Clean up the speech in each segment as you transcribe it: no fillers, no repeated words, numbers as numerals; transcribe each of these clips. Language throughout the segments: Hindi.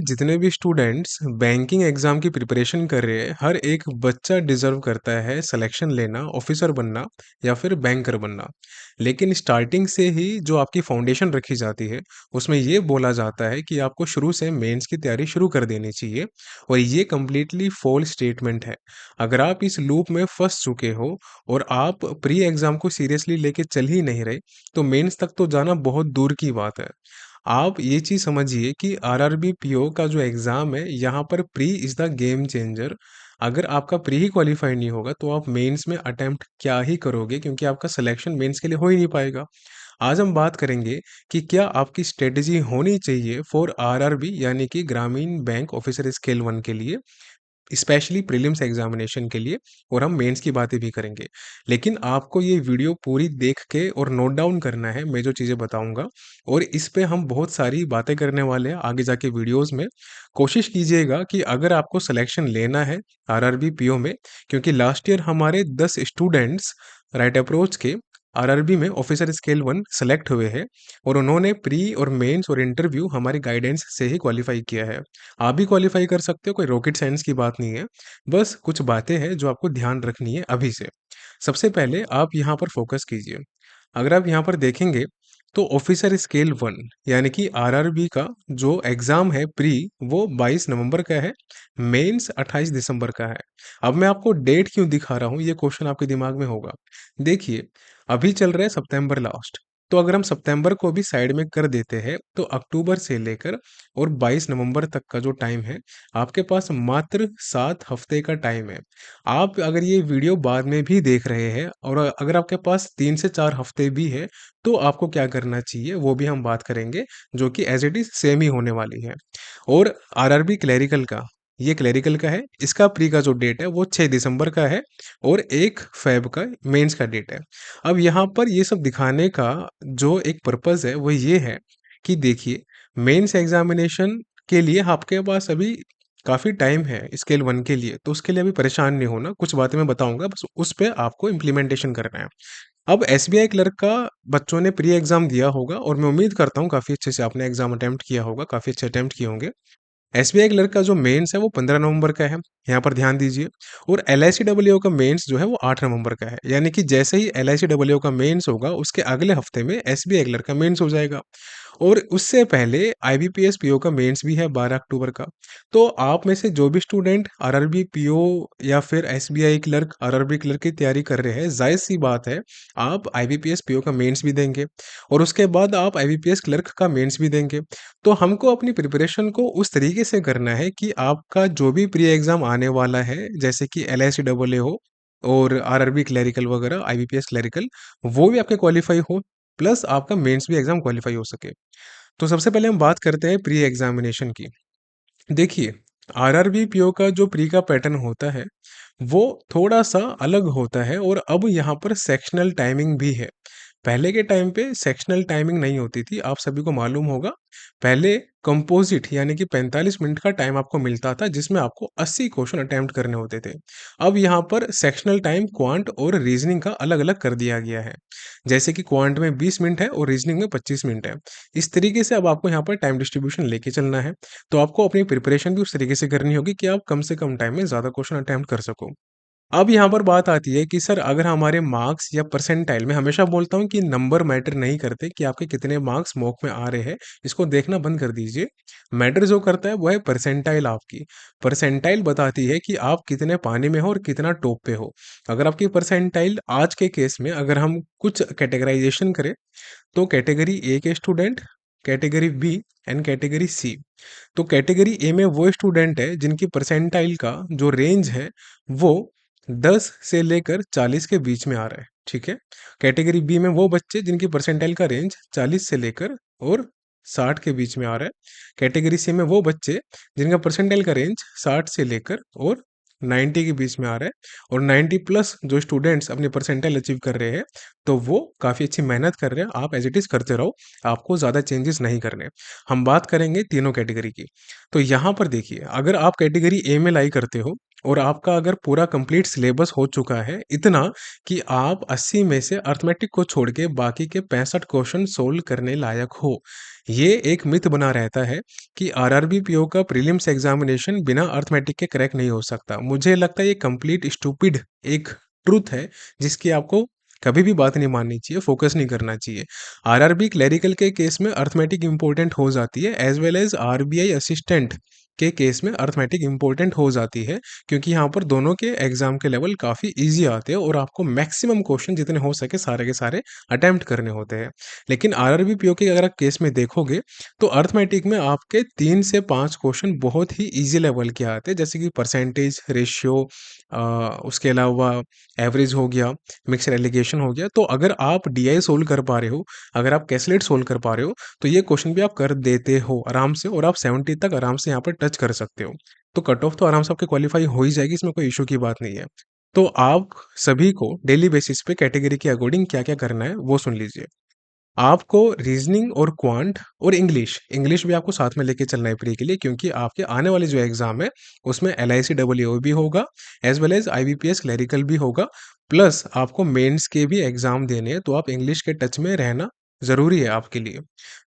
जितने भी स्टूडेंट्स बैंकिंग एग्जाम की प्रिपरेशन कर रहे हैं, हर एक बच्चा डिजर्व करता है सिलेक्शन लेना, ऑफिसर बनना या फिर बैंकर बनना। लेकिन स्टार्टिंग से ही जो आपकी फाउंडेशन रखी जाती है, उसमें ये बोला जाता है कि आपको शुरू से मेंस की तैयारी शुरू कर देनी चाहिए। और ये कम्प्लीटली फॉल्स स्टेटमेंट है। अगर आप इस लूप में फंस चुके हो और आप प्री एग्जाम को सीरियसली लेके चल ही नहीं रहे, तो मेंस तक तो जाना बहुत दूर की बात है। आप ये चीज़ समझिए कि आरआरबी पीओ का जो एग्ज़ाम है, यहाँ पर pre is the game changer. अगर आपका प्री ही क्वालिफाई नहीं होगा, तो आप मेंस में अटेम्प्ट क्या ही करोगे, क्योंकि आपका सिलेक्शन मेंस के लिए हो ही नहीं पाएगा। आज हम बात करेंगे कि क्या आपकी स्ट्रेटजी होनी चाहिए फॉर आरआरबी यानी कि ग्रामीण बैंक ऑफिसर स्केल 1 के लिए, स्पेशली प्रीलिम्स एग्जामिनेशन के लिए। और हम मेंस की बातें भी करेंगे। लेकिन आपको ये वीडियो पूरी देख के और नोट डाउन करना है मैं जो चीज़ें बताऊंगा। और इस पे हम बहुत सारी बातें करने वाले हैं आगे जाके वीडियोस में। कोशिश कीजिएगा कि अगर आपको सिलेक्शन लेना है आरआरबी पीओ में, क्योंकि लास्ट ईयर हमारे 10 स्टूडेंट्स राइट अप्रोच के आरआरबी में ऑफिसर स्केल 1 सेलेक्ट हुए हैं। और उन्होंने प्री और मेंस और इंटरव्यू हमारी गाइडेंस से ही क्वालिफाई किया है। आप भी क्वालिफाई कर सकते हो, कोई रॉकेट साइंस की बात नहीं है। बस कुछ बातें हैं जो आपको ध्यान रखनी है अभी से। सबसे पहले आप यहाँ पर फोकस कीजिए। अगर आप यहाँ पर देखेंगे, तो ऑफिसर स्केल 1 यानी कि आरआरबी का जो एग्ज़ाम है प्री, वो 22 नवंबर का है। मेंस 28 दिसंबर का है। अब मैं आपको डेट क्यों दिखा रहा हूँ, ये क्वेश्चन आपके दिमाग में होगा। देखिए, अभी चल रहा है सितंबर लास्ट। तो अगर हम सितंबर को भी साइड में कर देते हैं, तो अक्टूबर से लेकर और 22 नवंबर तक का जो टाइम है, आपके पास मात्र 7 हफ्ते का टाइम है। आप अगर ये वीडियो बाद में भी देख रहे हैं और अगर आपके पास 3 से 4 हफ्ते भी है, तो आपको क्या करना चाहिए वो भी हम बात करेंगे, जो कि एज़ इट इज़ सेम ही होने वाली है। और आरआरबी क्लरिकल का, ये क्लरिकल का है, इसका प्री का जो डेट है वो 6 दिसंबर का है। और 1 फ़ेब का मेंस का डेट है। अब यहाँ पर ये सब दिखाने का जो एक पर्पज़ है वो ये है कि देखिए, मेंस एग्ज़ामिनेशन के लिए आपके पास अभी काफ़ी टाइम है स्केल 1 के लिए, तो उसके लिए अभी परेशान नहीं होना। कुछ बातें मैं बताऊँगा, बस उस पे आपको इम्प्लीमेंटेशन करना है। अब एसबीआई क्लर्क का बच्चों ने प्री एग्ज़ाम दिया होगा और मैं उम्मीद करता हूँ काफ़ी अच्छे से आपने एग्ज़ाम अटेम्प्ट किया होगा, काफ़ी अच्छे अटेम्प्ट किए होंगे। एसबीआई क्लर्क का जो मेंस है वो 15 नवंबर का है, यहाँ पर ध्यान दीजिए। और एलआईसीडब्ल्यूओ का मेंस जो है वो 8 नवंबर का है, यानी कि जैसे ही एलआईसीडब्ल्यूओ का मेंस होगा, उसके अगले हफ्ते में एसबीआई क्लर्क का मेंस हो जाएगा। और उससे पहले आईबीपीएस पीओ का मेंस भी है 12 अक्टूबर का। तो आप में से जो भी स्टूडेंट आरआरबी पीओ या फिर एसबीआई क्लर्क, आरआरबी क्लर्क की तैयारी कर रहे हैं, जाहिर सी बात है आप आईबीपीएस पीओ का मेंस भी देंगे और उसके बाद आप आईबीपीएस क्लर्क का मेंस भी देंगे। तो हमको अपनी प्रिपरेशन को उस तरीके से करना है कि आपका जो भी प्री एग्जाम आने वाला है, जैसे कि एलआईसीडब्ल्यूए हो और आरआरबी क्लरिकल वगैरह, आईबीपीएस क्लरिकल, वो भी आपके क्वालिफाई हो, प्लस आपका मेंस भी एग्जाम क्वालिफाई हो सके। तो सबसे पहले हम बात करते हैं प्री एग्जामिनेशन की। देखिए, आरआरबी पीओ का जो प्री का पैटर्न होता है, वो थोड़ा-सा अलग होता है और अब यहाँ पर सेक्शनल टाइमिंग भी है। पहले के टाइम पे सेक्शनल टाइमिंग नहीं होती थी, आप सभी को मालूम होगा। पहले कंपोज़िट यानी कि 45 मिनट का टाइम आपको मिलता था, जिसमें आपको 80 क्वेश्चन अटेम्प्ट करने होते थे। अब यहाँ पर सेक्शनल टाइम क्वांट और रीज़निंग का अलग-अलग कर दिया गया है। जैसे कि क्वांट में 20 मिनट है और रीज़निंग में 25 मिनट है। इस तरीके से अब आपको यहाँ पर टाइम डिस्ट्रीब्यूशन लेके चलना है। तो आपको अपनी प्रिपरेशन भी उस तरीके से करनी होगी कि आप कम से कम टाइम में ज़्यादा क्वेश्चन अटेम्प्ट कर सको। अब यहाँ पर बात आती है कि सर, अगर हमारे मार्क्स या परसेंटाइल, मैं हमेशा बोलता हूँ कि नंबर मैटर नहीं करते कि आपके कितने मार्क्स मॉक में आ रहे हैं, इसको देखना बंद कर दीजिए। मैटर जो करता है वो है परसेंटाइल आपकी। परसेंटाइल बताती है कि आप कितने पानी में हो और कितना टॉप पे हो। अगर आपकी परसेंटाइल आज के केस में अगर हम कुछ कैटेगराइजेशन करें, तो कैटेगरी ए के student, category B and category C. तो कैटेगरी ए में वो स्टूडेंट है जिनकी परसेंटाइल का जो रेंज है वो 10 से लेकर 40 के बीच में आ रहा है, ठीक है। कैटेगरी बी में वो बच्चे जिनकी परसेंटाइल का रेंज 40 से लेकर और 60 के बीच में आ रहा है। कैटेगरी सी में वो बच्चे जिनका परसेंटाइल का रेंज 60 से लेकर और 90 के बीच में आ रहा है। और 90 प्लस जो स्टूडेंट्स अपनी परसेंटाइल अचीव कर रहे हैं, तो वो काफ़ी अच्छी मेहनत कर रहे हैं। आप एज इट इज़ करते रहो, आपको ज़्यादा चेंजेस नहीं करने। हम बात करेंगे तीनों कैटेगरी की। तो यहाँ पर देखिए, अगर आप कैटेगरी ए में लाई करते हो और आपका अगर पूरा कंप्लीट सिलेबस हो चुका है इतना कि आप 80 में से अर्थमेटिक को छोड़ के बाकी के 65 क्वेश्चन सोल्व करने लायक हो, ये एक मिथ बना रहता है कि आरआरबी पीओ का प्रीलिम्स एग्जामिनेशन बिना अर्थमेटिक के क्रैक नहीं हो सकता। मुझे लगता है ये कंप्लीट स्टूपिड एक ट्रुथ है, जिसकी आपको कभी भी बात नहीं माननी चाहिए, फोकस नहीं करना चाहिए। आरआरबी क्लरिकल के केस में अर्थमेटिक इंपॉर्टेंट हो जाती है, as well as RBI assistant के केस में अर्थमेटिक इंपॉर्टेंट हो जाती है, क्योंकि यहाँ पर दोनों के एग्जाम के लेवल काफ़ी ईजी आते हैं और आपको मैक्सिमम क्वेश्चन जितने हो सके सारे के सारे अटेम्प्ट करने होते हैं। लेकिन आरआरबी पीओ के अगर आप केस में देखोगे, तो अर्थमेटिक में आपके 3 से 5 क्वेश्चन बहुत ही ईज़ी लेवल के आते हैं, जैसे कि परसेंटेज, रेशियो, उसके अलावा एवरेज हो गया, मिक्स्ड एलिगेशन हो गया। तो अगर आप डीआई सोल्व कर पा रहे हो, अगर आप कैसलेट सोल्व कर पा रहे हो, तो ये क्वेश्चन भी आप कर देते हो आराम से, और आप 70 तक आराम से यहाँ पर टच कर सकते हो। तो कट ऑफ तो आराम से आपकी क्वालीफाई हो ही जाएगी, इसमें कोई इश्यू की बात नहीं है। तो आप सभी को डेली बेसिस पे कैटेगरी के अकॉर्डिंग क्या-क्या करना है, वो सुन लीजिए। आपको रीजनिंग और क्वांट और इंग्लिश इंग्लिश भी आपको साथ में लेके चलना है प्री के लिए, क्योंकि आपके आने वाले जो एग्जाम है उसमें एलआईसी डब्ल्यूओ भी होगा, as well as IBPS clerical भी होगा, प्लस आपको मेंस के भी एग्जाम देने हैं, तो आप इंग्लिश के टच में रहना जरूरी है आपके लिए।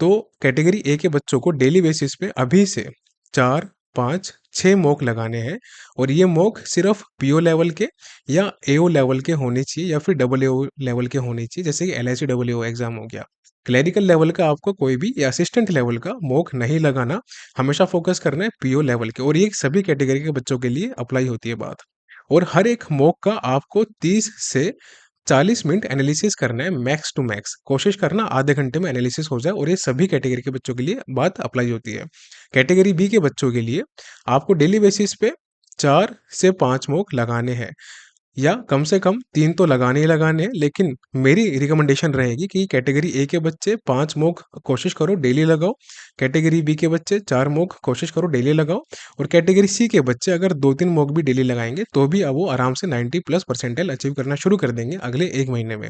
तो कैटेगरी ए के बच्चों को डेली बेसिस पे अभी से 4, 5, 6 मॉक लगाने हैं, और ये मॉक सिर्फ पीओ लेवल के या एओ लेवल के होने चाहिए, या फिर डबल एओ लेवल के होने चाहिए, जैसे कि एलआईसी डब्ल्यूओ एग्जाम हो गया। क्लरिकल लेवल का आपको कोई भी या असिस्टेंट लेवल का मॉक नहीं लगाना, हमेशा फोकस करना है पीओ लेवल के, और ये सभी कैटेगरी के बच्चों के लिए अप्लाई होती है बात। और हर एक मॉक का आपको 30 से 40 मिनट एनालिसिस करना है, मैक्स टू मैक्स कोशिश करना आधे घंटे में एनालिसिस हो जाए, और ये सभी कैटेगरी के बच्चों के लिए बात अप्लाई होती है। कैटेगरी बी के बच्चों के लिए आपको डेली बेसिस पे 4 से 5 मॉक लगाने हैं, या कम से कम 3 तो लगाने ही लगाने हैं, लेकिन मेरी रिकमेंडेशन रहेगी कि कैटेगरी ए के बच्चे 5 मॉक कोशिश करो डेली लगाओ, कैटेगरी बी के बच्चे 4 मॉक कोशिश करो डेली लगाओ, और कैटेगरी सी के बच्चे अगर 2-3 मॉक भी डेली लगाएंगे तो भी अब वो आराम से 90 प्लस परसेंटाइल अचीव करना शुरू कर देंगे अगले 1 महीने में।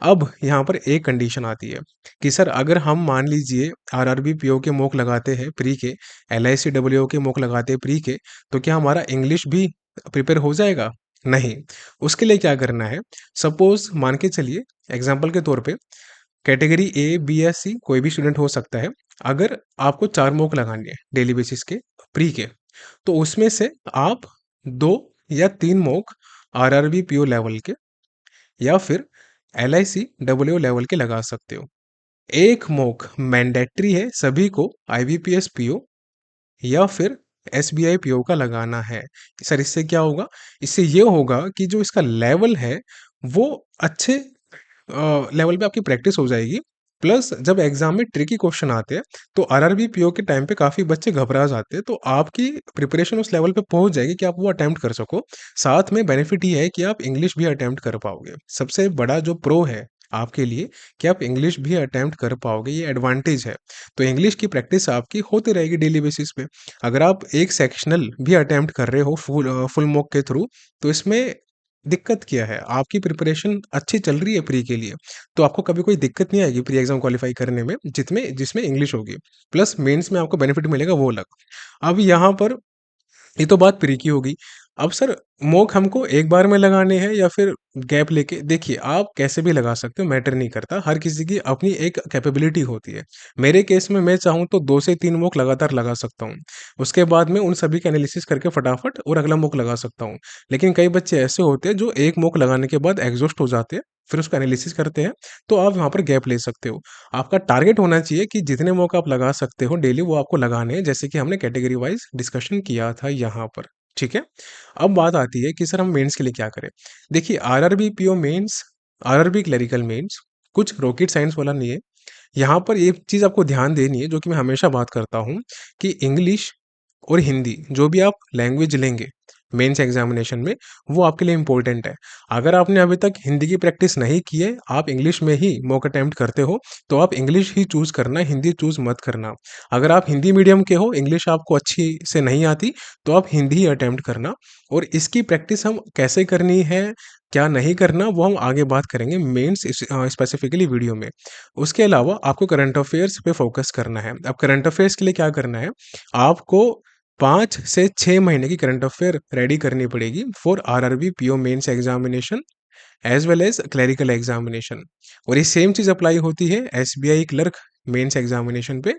अब यहाँ पर एक कंडीशन आती है कि सर अगर हम मान लीजिए आरआरबी पीओ के मॉक लगाते हैं प्री के, एलआईसी डब्ल्यूओ के मॉक लगाते हैं प्री के, तो क्या हमारा इंग्लिश भी प्रिपेयर हो जाएगा? नहीं। उसके लिए क्या करना है, सपोज मान के चलिए एग्जाम्पल के तौर पे कैटेगरी ए बी या सी कोई भी स्टूडेंट हो सकता है, अगर आपको 4 मॉक लगानी है डेली बेसिस के प्री के, तो उसमें से आप 2 या 3 मॉक आरआरबी पीओ लेवल के या फिर एलआईसी डब्ल्यूओ लेवल के लगा सकते हो। एक मॉक मैंडेटरी है सभी को आईबीपीएस पीओ या फिर एसबीआई पीओ का लगाना है। सर इससे क्या होगा? इससे ये होगा कि जो इसका लेवल है वो अच्छे लेवल पे आपकी प्रैक्टिस हो जाएगी। प्लस जब एग्जाम में ट्रिकी क्वेश्चन आते हैं, तो आरआरबी पीओ के टाइम पे काफ़ी बच्चे घबरा जाते हैं, तो आपकी प्रिपरेशन उस लेवल पे पहुँच जाएगी कि आप वो अटेम्प्ट कर सको। साथ में बेनिफिट ये है कि आप इंग्लिश भी अटेम्प्ट कर पाओगे। सबसे बड़ा जो प्रो है आपके लिए कि आप इंग्लिश भी अटेम्प्ट कर पाओगे, ये एडवांटेज है। तो इंग्लिश की प्रैक्टिस आपकी होती रहेगी डेली बेसिस पे। अगर आप एक सेक्शनल भी अटेम्प्ट कर रहे हो फुल मॉक के थ्रू, तो इसमें दिक्कत क्या है? आपकी प्रिपरेशन अच्छी चल रही है प्री के लिए, तो आपको कभी कोई दिक्कत नहीं आएगी प्री एग्ज़ाम क्वालीफाई करने में, जिसमें इंग्लिश होगी। प्लस मेंस में आपको बेनिफिट मिलेगा वो अलग। अब यहाँ पर ये तो बात प्री की होगी। अब सर मॉक हमको एक बार में लगाने हैं या फिर गैप लेके, देखिए आप कैसे भी लगा सकते हो, मैटर नहीं करता। हर किसी की अपनी एक कैपेबिलिटी होती है। मेरे केस में मैं चाहूँ तो 2 से 3 मॉक लगातार लगा सकता हूँ। उसके बाद में उन सभी का एनालिसिस करके फटाफट और अगला मॉक लगा सकता हूँ। लेकिन कई बच्चे ऐसे होते हैं जो एक मॉक लगाने के बाद एग्ज़ॉस्ट हो जाते हैं, फिर उसका एनालिसिस करते हैं, तो आप वहाँ पर गैप ले सकते हो। आपका टारगेट होना चाहिए कि जितने मौका आप लगा सकते हो डेली वो आपको लगाने हैं, जैसे कि हमने कैटेगरी वाइज डिस्कशन किया था यहाँ पर। ठीक है? अब बात आती है कि सर हम मेंस के लिए क्या करें? देखिए RRB PO mains, RRB clerical mains कुछ रॉकेट साइंस वाला नहीं है। यहाँ पर एक चीज़ आपको ध्यान देनी है जो कि मैं हमेशा बात करता हूँ कि इंग्लिश और हिंदी जो भी आप लैंग्वेज लेंगे मेंस एग्जामिनेशन में, वो आपके लिए इम्पोर्टेंट है। अगर आपने अभी तक हिंदी की प्रैक्टिस नहीं की है, आप इंग्लिश में ही मॉक अटेम्प्ट करते हो, तो आप इंग्लिश ही चूज़ करना, हिंदी चूज़ मत करना। अगर आप हिंदी मीडियम के हो, इंग्लिश आपको अच्छी से नहीं आती, तो आप हिंदी ही अटेम्प्ट करना। और इसकी प्रैक्टिस हम कैसे करनी है, क्या नहीं करना, वो हम आगे बात करेंगे मेंस स्पेसिफिकली वीडियो में। उसके अलावा आपको करंट अफेयर्स पे फोकस करना है। अब करंट अफेयर्स के लिए क्या करना है, आपको 5 से 6 महीने की करंट अफेयर रेडी करनी पड़ेगी for RRB PO mains examination as well as clerical examination. और ये सेम चीज़ अप्लाई होती है एसबीआई क्लर्क मेंस एग्जामिनेशन पे,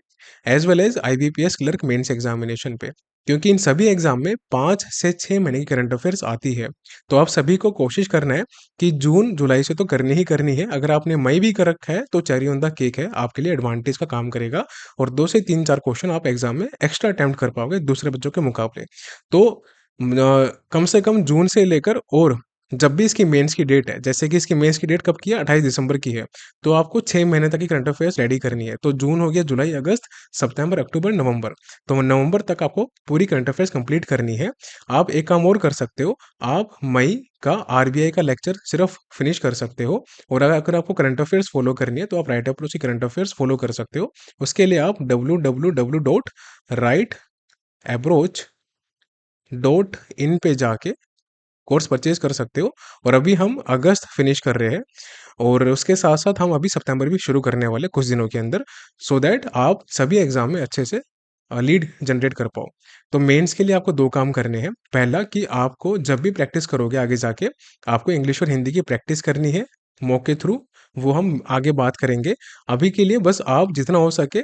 as well as IBPS clerk mains examination पे, क्योंकि इन सभी एग्जाम में 5 से 6 महीने की करंट अफेयर्स आती है। तो आप सभी को कोशिश करना है कि जून जुलाई से तो करनी ही करनी है। अगर आपने मई भी कर रखा है तो चेरी ऑन द केक है, आपके लिए एडवांटेज का काम करेगा और 2 से 3 4 क्वेश्चन आप एग्जाम में एक्स्ट्रा अटेम्प्ट कर पाओगे दूसरे बच्चों के मुकाबले। तो कम से कम जून से लेकर, और जब भी इसकी मेंस की डेट है, जैसे कि इसकी मेंस की डेट कब की है, 28 दिसंबर की है, तो आपको 6 महीने तक की करंट अफेयर्स रेडी करनी है। तो जून हो गया, जुलाई, अगस्त, सितंबर, अक्टूबर, नवंबर, तो नवंबर तक आपको पूरी करंट अफेयर्स कंप्लीट करनी है। आप एक काम और कर सकते हो, आप मई का आरबीआई का लेक्चर सिर्फ फिनिश कर सकते हो, और अगर आपको करंट अफेयर्स फॉलो करनी है तो आप राइट अप्रोच की करंट अफेयर्स फॉलो कर सकते हो। उसके लिए आप www.writeapproach.in पे जाके कोर्स परचेज कर सकते हो। और अभी हम अगस्त फिनिश कर रहे हैं, और उसके साथ साथ हम अभी सितंबर भी शुरू करने वाले कुछ दिनों के अंदर, सो दैट आप सभी एग्जाम में अच्छे से लीड जनरेट कर पाओ। तो मेंस के लिए आपको दो काम करने हैं। पहला कि आपको जब भी प्रैक्टिस करोगे आगे जाके, आपको इंग्लिश और हिंदी की प्रैक्टिस करनी है मॉक के थ्रू, वो हम आगे बात करेंगे। अभी के लिए बस आप जितना हो सके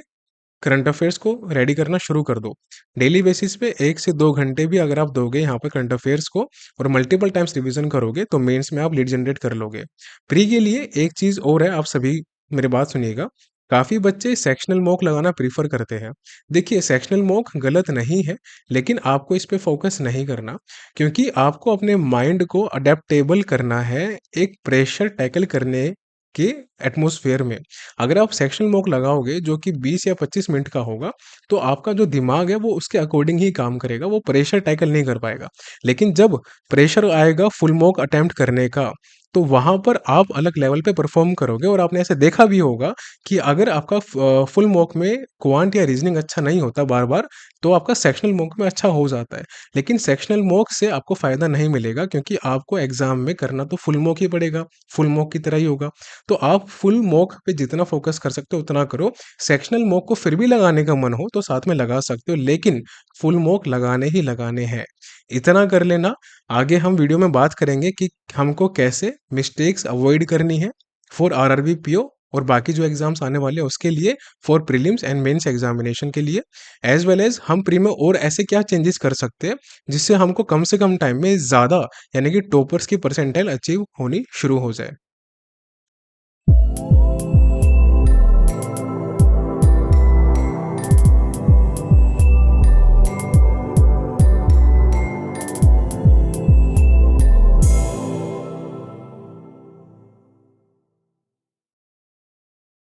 करंट अफेयर्स को रेडी करना शुरू कर दो। डेली बेसिस पे 1 से 2 घंटे भी अगर आप दोगे यहाँ पे करंट अफेयर्स को, और मल्टीपल टाइम्स रिवीजन करोगे, तो मेंस में आप लीड जनरेट कर लोगे। प्री के लिए एक चीज और है, आप सभी मेरी बात सुनिएगा। काफी बच्चे सेक्शनल मॉक लगाना प्रीफर करते हैं। देखिए, सेक्शनल मॉक गलत नहीं है, लेकिन आपको इस पे फोकस नहीं करना, क्योंकि आपको अपने माइंड को अडेप्टेबल करना है एक प्रेशर टैकल करने के एटमॉस्फेयर में। अगर आप सेक्शनल मॉक लगाओगे जो कि 20 या 25 मिनट का होगा, तो आपका जो दिमाग है वो उसके अकॉर्डिंग ही काम करेगा, वो प्रेशर टैकल नहीं कर पाएगा। लेकिन जब प्रेशर आएगा फुल मॉक अटेम्प्ट करने का, तो वहां पर आप अलग लेवल पे परफॉर्म करोगे। और आपने ऐसे देखा भी होगा कि अगर आपका फुल मॉक में क्वांट या रीजनिंग अच्छा नहीं होता बार बार, तो आपका सेक्शनल मॉक में अच्छा हो जाता है। लेकिन सेक्शनल मॉक से आपको फायदा नहीं मिलेगा, क्योंकि आपको एग्जाम में करना तो फुल मॉक ही पड़ेगा, फुल मॉक की तरह ही होगा। तो आप फुल मॉक पे जितना फोकस कर सकते हो उतना करो। सेक्शनल मॉक को फिर भी लगाने का मन हो तो साथ में लगा सकते हो, लेकिन फुल मॉक लगाने ही लगाने हैं। इतना कर लेना। आगे हम वीडियो में बात करेंगे कि हमको कैसे मिस्टेक्स अवॉइड करनी है फॉर आरआरबी पीओ और बाकी जो एग्जाम्स आने वाले हैं उसके लिए, for prelims and mains examination के लिए, एज वेल एज हम प्री में और ऐसे क्या चेंजेस कर सकते हैं जिससे हमको कम से कम टाइम में ज़्यादा, यानी कि टॉपर्स की परसेंटाइल अचीव होनी शुरू हो जाए।